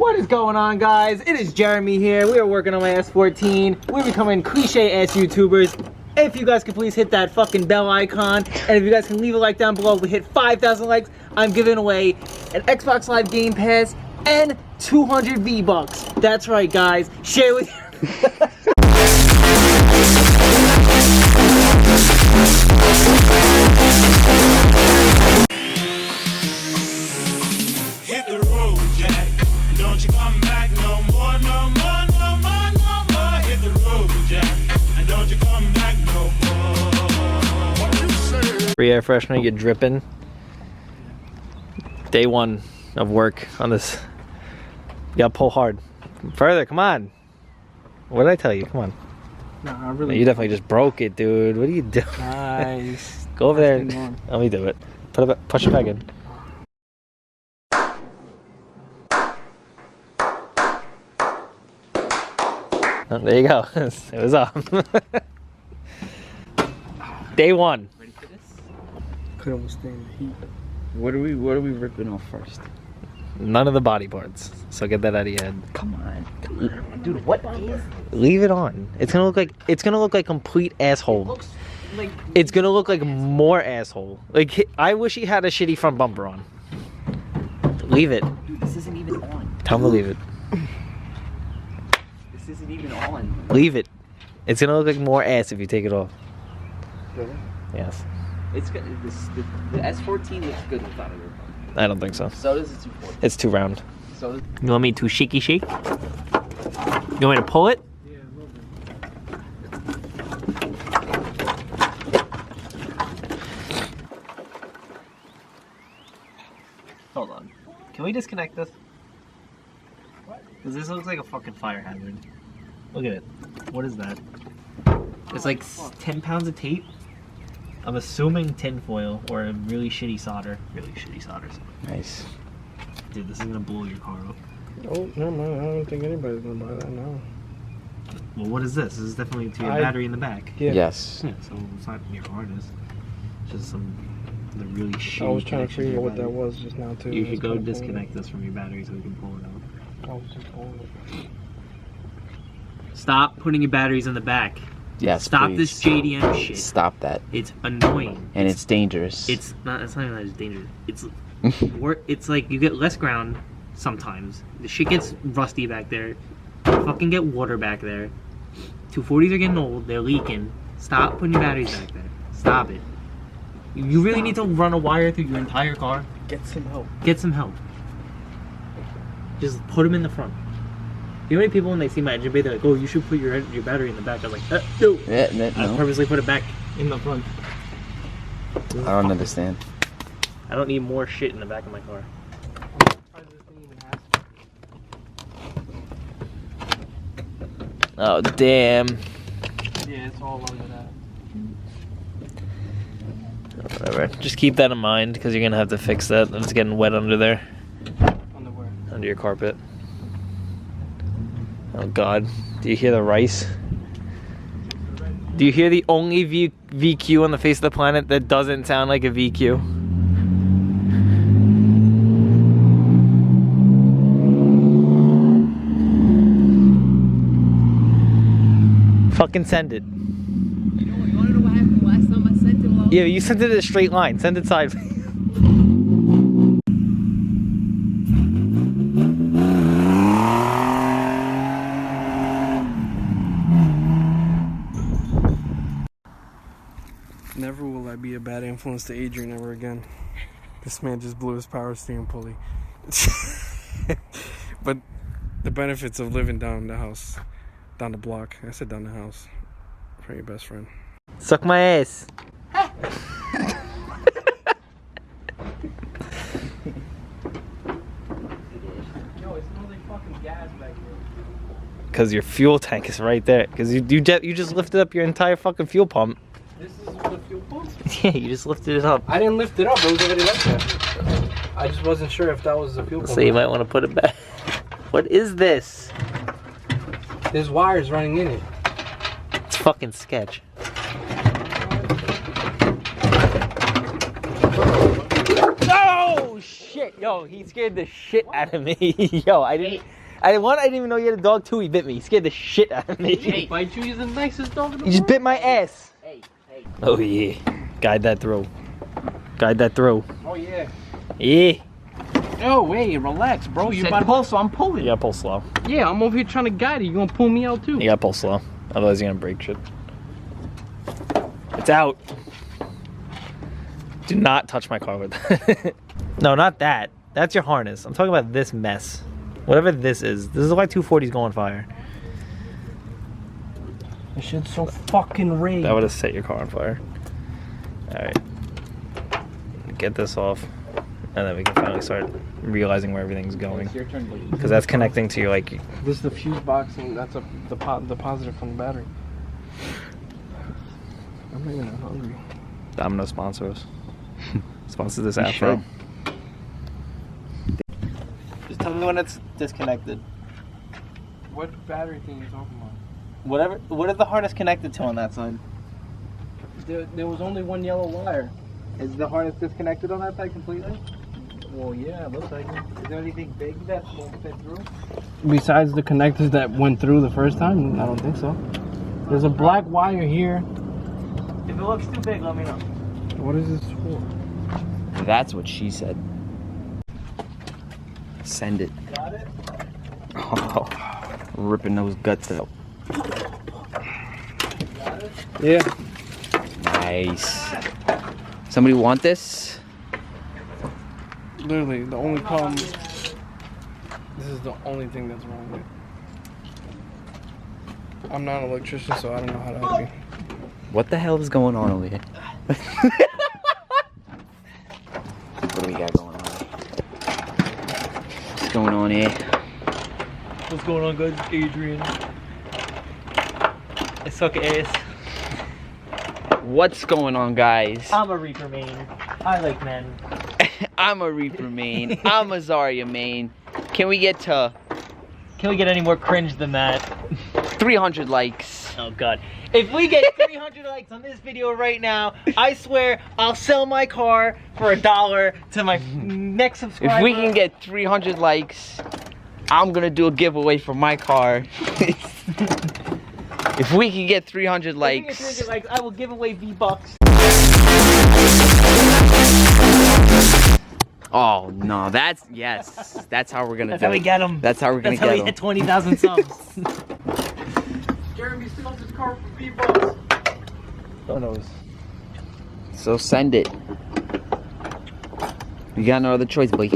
What is going on, guys? It is Jeremy here. We are working on my S14. We're becoming cliche-ass YouTubers. If you guys could please hit that fucking bell icon, and if you guys can leave a like down below, we hit 5,000 likes, I'm giving away an Xbox Live Game Pass and 200 V-Bucks. That's right, guys. Share with you. Free air freshener, you're dripping. Day one of work on this. You gotta pull hard. Further, come on. What did I tell you? Come on. No, I really. You definitely just broke it, dude. What are you doing? Nice. Go over there and let me do it. Put it, push it back in. Oh, there you go. It was off. Day one. Ready for this? Couldn't withstand the heat. What are we ripping off first? None of the body parts. So get that out of your head. Come on, dude. What is? Leave it on. It's gonna look like complete asshole. It's gonna look like more asshole. Like, I wish he had a shitty front bumper on. Leave it. Dude, this isn't even on. Tell him to leave it. This isn't even on. Leave it. It's gonna look like more ass if you take it off. Really? Yes. It's good. The S14 looks good without it. I don't think so. So does the 240. It's too round. So does. You want me to shaky shake? You want me to pull it? Yeah, a little bit. Hold on. Can we disconnect this? Because this looks like a fucking fire hazard. Look at it. What is that? It's like 10 pounds of tape. I'm assuming tin foil or a really shitty solder. Really shitty solder. Nice. Dude, this is gonna blow your car up. Oh, never mind. I don't think anybody's gonna buy that now. Well, what is this? This is definitely to your battery in the back. Yeah. Yes. Yeah, so it's not your harness. It's just the really shitty. I was trying to connection figure out your what that battery. was just now too. You It's should go kinda disconnect this from your battery so we can pull it out. I was just pulling it. Stop putting your batteries in the back. Yes. Stop please. this JDM shit. Stop that. It's annoying. And it's dangerous. It's not even that it's dangerous. It's like you get less ground sometimes. The shit gets rusty back there. You fucking get water back there. 240s are getting old. They're leaking. Stop putting your batteries back there. Stop it. You really need to run a wire through your entire car. Get some help. Get some help. Just put them in the front. You know how many people when they see my engine bay, they're like, "Oh, you should put your battery in the back." I was like, "No." Yeah, I no. purposely put it back in the front. I don't understand. I don't need more shit in the back of my car. Oh, damn. Yeah, it's all under that. Whatever. Just keep that in mind because you're going to have to fix that. It's getting wet under there. Under where? Under your carpet. Oh, God. Do you hear the rice? Do you hear the only VQ on the face of the planet that doesn't sound like a VQ? Fucking send it. You wanna know what happened last time I sent it? Yeah, you sent it in a straight line. Send it sideways. Never will I be a bad influence to Adrian ever again. This man just blew his power steering pulley. But the benefits of living down the house, down the block. I said down the house. For your best friend. Suck my ass. Yo, it smells like fucking gas back here. Because your fuel tank is right there. Because you just lifted up your entire fucking fuel pump. This is the fuel pump? Yeah, you just lifted it up. I didn't lift it up. It was already like that. I just wasn't sure if that was the fuel pump. So you might want to put it back. What is this? There's wires running in it. It's fucking sketch. Oh shit! Yo, he scared the shit out of me. Yo, I didn't even know you had a dog. 2, he bit me. He scared the shit out of me. Hey, bite you, he's the nicest dog in the He just world. bit my ass. Hey, hey. Oh yeah. Guide that throw. Guide that throw. Oh, yeah. Yeah. Oh, wait, relax, bro. You said about to pull, so I'm pulling. You gotta pull slow. Yeah, I'm over here trying to guide you. You gonna pull me out, too? You gotta pull slow. Otherwise you're gonna break shit. It's out. Do not touch my car with that. No, not that. That's your harness. I'm talking about this mess. Whatever this is. This is why 240's going fire. This shit's so fucking rigged. That would have set your car on fire. Alright. Get this off. And then we can finally start realizing where everything's going. It's your turn, buddy. Because that's connecting to your, like... This is the fuse box, and that's the positive from the battery. I'm not even hungry. Domino sponsors. Sponsor this You afro. should. Just tell me when it's disconnected. What battery thing are you talking about? Whatever. What is the harness connected to on that side? There was only one yellow wire. Is the harness disconnected on that side completely? Well, yeah, it looks like it. Is there anything big that won't fit through? Besides the connectors that went through the first time, I don't think so. There's a black wire here. If it looks too big, let me know. What is this for? That's what she said. Send it. Got it? Oh, ripping those guts out. Got it? Yeah. Nice. Somebody want this? Literally, the only problem. This is the only thing that's wrong with it. I'm not an electrician, so I don't know how to help you. What the hell is going on over here? What do we got going on? What's going on here? What's going on, guys? Adrian. I suck ass. What's going on, guys? I'm a Reaper main. I like men. I'm a Reaper main. I'm a Zarya main. Can we get to Can we get any more cringe than that? 300 likes? Oh god. If we get 300 likes on this video right now, I swear I'll sell my car for $1 to my next subscriber. If we can get 300 likes, I'm gonna do a giveaway for my car. If we can get 300 If we get likes, 300 likes, I will give away V-Bucks. oh no, that's how we're gonna That's do how we it. get them. That's how we're gonna That's how we get hit them. 20,000 subs. Jeremy still this car for V-Bucks. Who knows? So send it. You got no other choice, boy.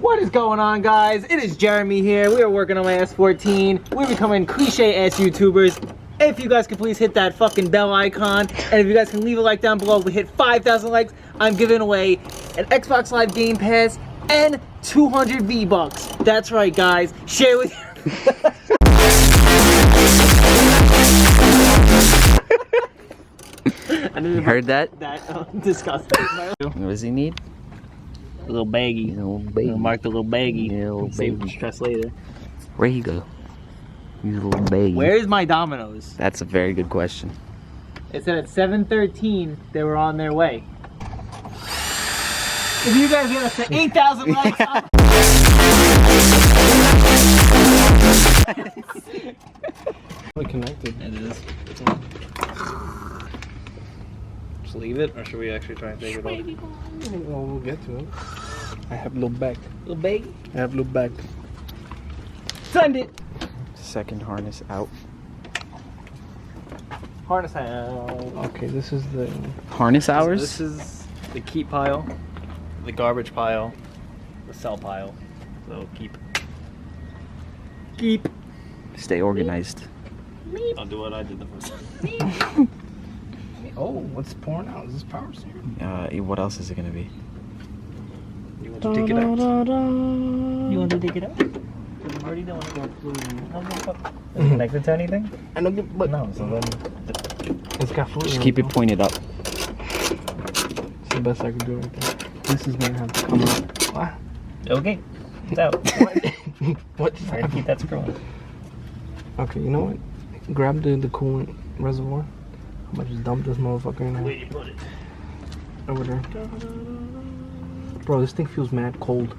What is going on, guys? It is Jeremy here. We are working on my S14. We're becoming cliche-ass YouTubers. If you guys could please hit that fucking bell icon, and if you guys can leave a like down below, we hit 5,000 likes, I'm giving away an Xbox Live Game Pass and 200 V-Bucks. That's right, guys. Share with your... You heard that? Disgusting. What does he need? A little baggy. Little baby. I'll mark the little baggy. Little Save baby. the stress later. Where he go? He's a little baby. Where is my Domino's? That's a very good question. It said at 7:13 they were on their way. If you guys get us to 8,000 likes, Really connected. it is. Just leave it, or should we actually try and take it off? Well, we'll get to it. I have little back. Little baggy. I have little back. Send it. Second harness out. Harness out. Okay, this is the. Harness hours? This is the keep pile, the garbage pile, the sell pile. So keep. Keep. Stay organized. I'll do what I did the first time. Oh, what's pouring out? Is this power steering? What else is it gonna be? You want to take it out? You want to take it out? I'm already doing it. Is it connected to anything? I don't get, but No, so then. it's got fluid. Just keep it pointed up. It's the best I can do right there. This is gonna have to come out. What? Okay. It's out. What? Try to keep that screw on. Okay, you know what? Grab the coolant reservoir. I'm gonna just dump this motherfucker in Where there. do you put it? Over there. Bro, this thing feels mad cold.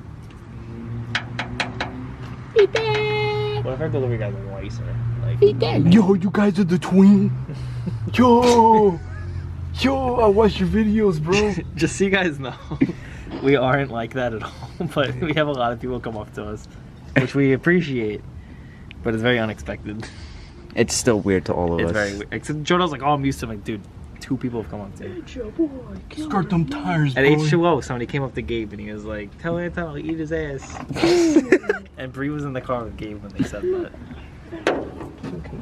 What if our delivery guys are nicer? Like, Yo, you guys are the twin. Yo, I watch your videos, bro. just so you guys know, we aren't like that at all. But we have a lot of people come up to us, which we appreciate. But it's very unexpected. It's still weird to all of It's us. very weird. Except Jordan's like, oh, I'm used to it. I'm like, dude, 2 people have come up to me. Skirt them tires, At boy. H2O, somebody came up to Gabe and he was like, tell Anton I'll eat his ass. And Bree was in the car with Gabe when they said that.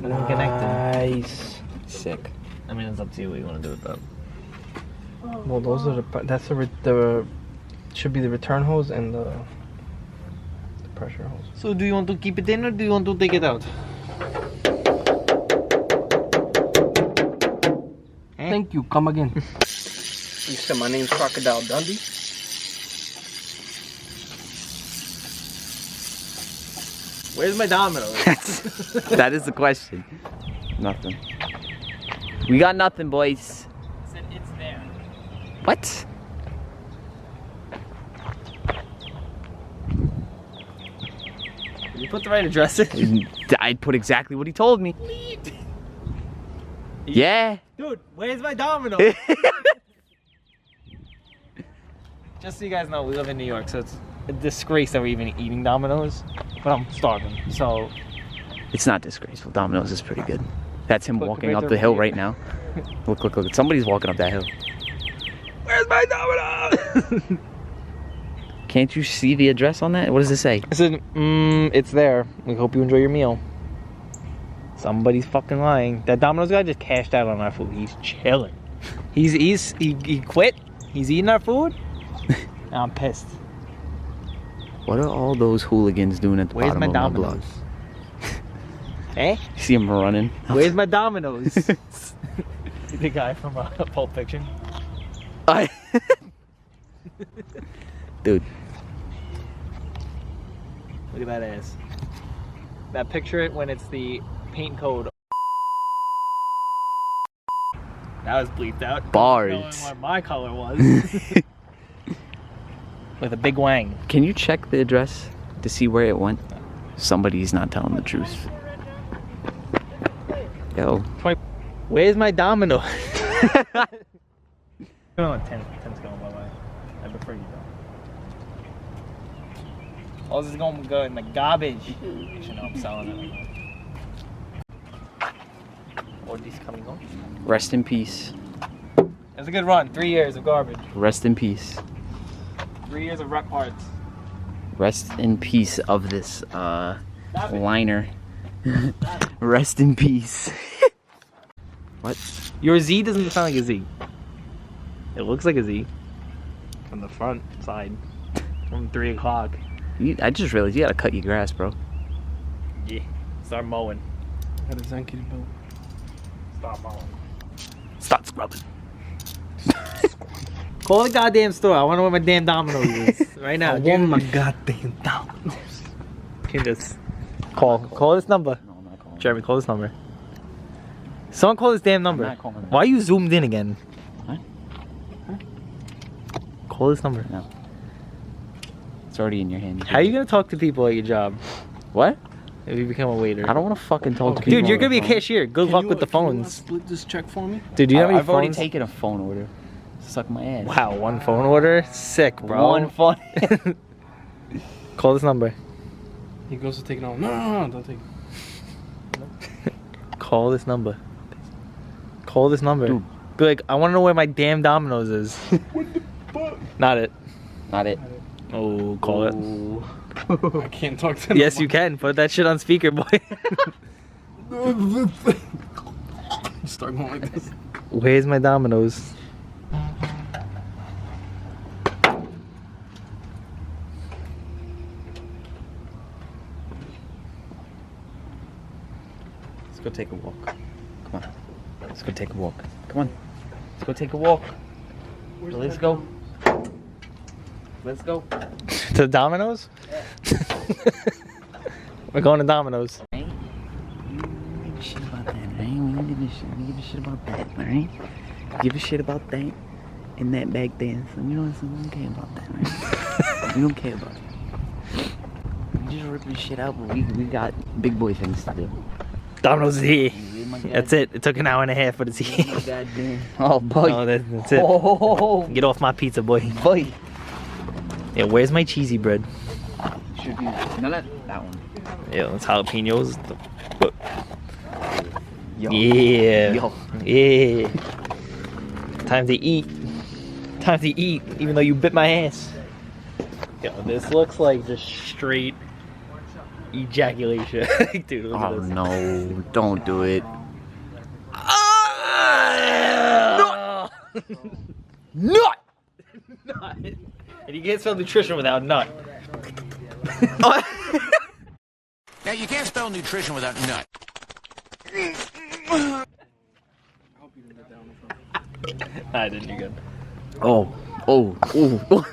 Nice. Sick. I mean, it's up to you what you want to do with that. Well, those are the should be the return hose and the pressure hose. So do you want to keep it in or do you want to take it out? Thank you. Come again. You said my name's Crocodile Dundee. Where's my Domino's? That is the question. Nothing. We got nothing, boys. I said it's there. What? Did you put the right address in? I put exactly what he told me. Yeah. Dude, where's my Domino's? Just so you guys know, we live in New York, so it's a disgrace that we're even eating Domino's. But I'm starving, so... It's not disgraceful. Domino's is pretty good. That's him But walking compared up to the hill here- right now. Look. Somebody's walking up that hill. Where's my Domino's? Can't you see the address on that? What does it say? I said, it's there. We hope you enjoy your meal. Somebody's fucking lying. That Domino's guy just cashed out on our food. He's chilling. He quit. He's eating our food. I'm pissed. What are all those hooligans doing at the Where's bottom my of my block? Domino's? Eh? You see him running? Where's my Domino's? The guy from Pulp Fiction. Dude. Look at that ass. Now picture it when it's the paint code. That was bleeped out. Bars. Knowing what my color was. With a big wang. Can you check the address to see where it went? Somebody's not telling the truth. Yo. Where's my Domino's? Oh, 10's going my way. I prefer you though. All this is going to go in the garbage. Actually, no, I'm selling it. What are these coming on? Rest in peace. It was a good run. 3 years of garbage. Rest in peace. 3 years of rep parts. Rest in peace of this liner. Rest in peace. What? Your Z doesn't sound like a Z. It looks like a Z. From the front side. From 3 o'clock. I just realized you gotta cut your grass, bro. Yeah. Start mowing. Got a Zenki built. Start mowing. Stop scrubbing. Call the goddamn store. I want to know where my damn Domino's is. Right now. I want my goddamn Domino's. Can you just call this number. No, I'm not calling. Jeremy, call this number. Someone call this damn number. I'm not calling that. Why are you zoomed in again? Huh? Call this number. No. It's already in your hand. How are you gonna talk to people at your job What? if you become a waiter? I don't want to fucking talk to people. Dude, you're on gonna be a the phone. cashier. Good luck with the phones. Split this check for me. Dude, do you know how many I've already phones? taken a phone order. Suck my ass. Wow, one phone order? Sick, bro. One phone. Call this number. He goes to take it on. No, don't take it. Call this number. Call this number. Dude. Be like, I want to know where my damn Domino's is. What the fuck? Not it. Not it. Oh, call it. Ooh. I can't talk to Yes, you can. Put that shit on speaker, boy. Start going like this. Where's my Domino's? Let's go take a walk. Come on. Let's go take a walk. Come on. Let's go take a walk. Let's go. Let's go. To Domino's? We're going to Domino's. Right? We give a shit about that, right? We don't give a shit. We give a shit about that, alright? Give a shit about that. in that bag there. So we don't care about that, right? We don't care about it. We just ripping shit out, but we got big boy things to do. Domino's is here. That's it. It took an hour and a half, but it's here. Goddamn. Oh, boy. Oh, that's it. Oh, Get off my pizza, boy. boy. Yeah, where's my cheesy bread? Should be. No, not that one. Yeah, that's jalapenos. Yo. Yeah. Yo. Yeah. Time to eat. Time to eat, even though you bit my ass. Yo, this looks like just straight ejaculation. Dude, look at Oh, this. no. Don't do it. Nut! Nut! Nut! And you can't spell nutrition without nut. Now, you can't spell nutrition without nut. I didn't do good. Oh. Oh. Oh.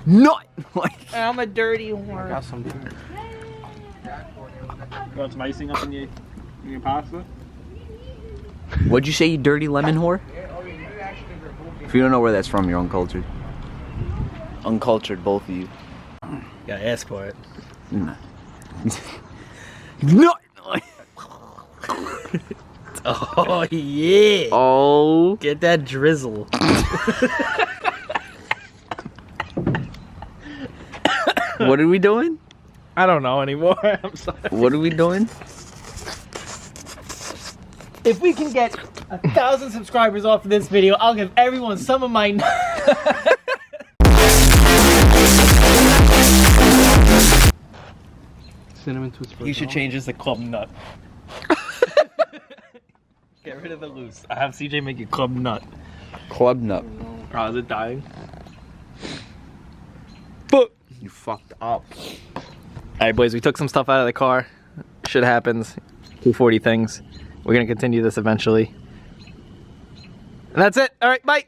Nut! I'm a dirty whore. Got some. Got some icing up in your pasta? What'd you say, you dirty lemon whore? If you don't know where that's from, you're uncultured. Uncultured, both of you. Gotta ask for it. Nah. Nut! Oh, yeah. Oh. Get that drizzle. What are we doing? I don't know anymore. I'm sorry. What are we doing? If we can get 1,000 subscribers off of this video, I'll give everyone some of my Cinnamon Toast. You should change this to Club Nut. Get rid of the loose. I have CJ make it Club Nut. Club nut. Oh, is it dying? But you fucked up. Alright, boys, we took some stuff out of the car. Shit happens. 240 things. We're gonna continue this eventually. And that's it. Alright, bye.